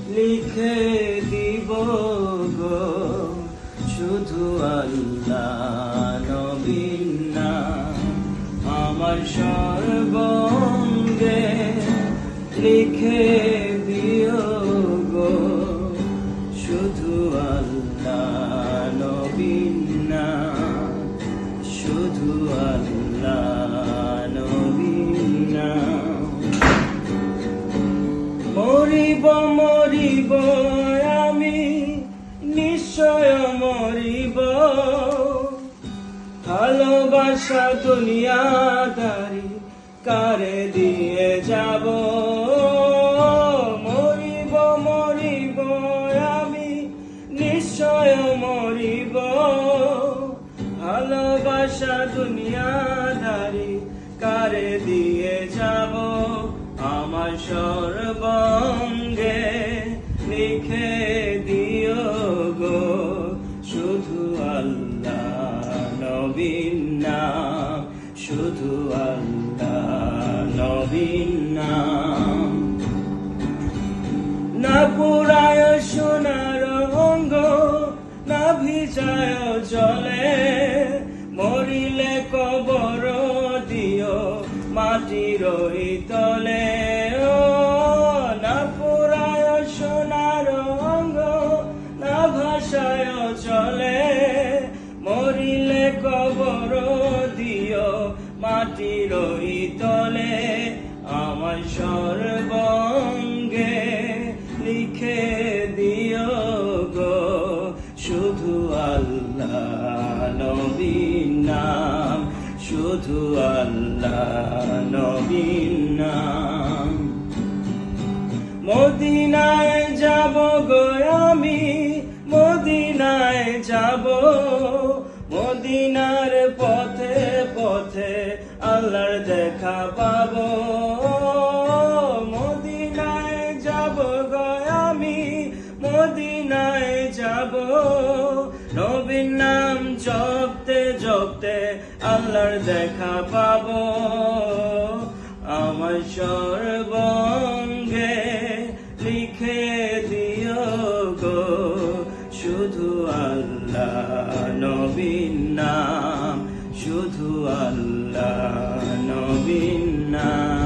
লিখে দিব গো শুধু আল্লাহ নবীর নাম আমার সর্বঙ্গে লিখে দিও গো শুধু আল্লাহ নবীর নাম শুধু আল্লাহ নবীর নাম মরিব মরিব আমি নিশ্চয় মরিব ভালোবাসা দুনিয়াদারি কারে দিয়ে যাব মরিব মরিব আমি নিশ্চয় মরিব ভালোবাসা দুনিয়াদারি কারে দিয়ে যাব আমার সর্বঙ্গে লিখে দিও গো শুধু আল্লাহ নবীর নাম শুধু আল্লাহ নবীর নাম না পুরায় সোনার অঙ্গ না ভিজায় জলে মরিলে কবর দিও মাটির তলে না পুরায় সোনার অঙ্গ না ভাষায় চলে মরিলে কবর দিও মাটির তলে আমার সর্বঙ্গে লিখে দিও গো শুধু আল্লাহ নবীর নাম শুধু আল্লাহ নবীর নাম মদিনায় যাব গো আমি মদিনায় যাব মদিনার পথে পথে আল্লাহর দেখা পাবো মদিনায় যাব গো আমি মদিনায় যাব নবীর নাম জপতে জপতে আল্লাহর দেখা পাবো আমার সর্বঙ্গে লিখে দিও গো শুধু আল্লাহ নবীর নাম শুধু আল্লাহ নবীর নাম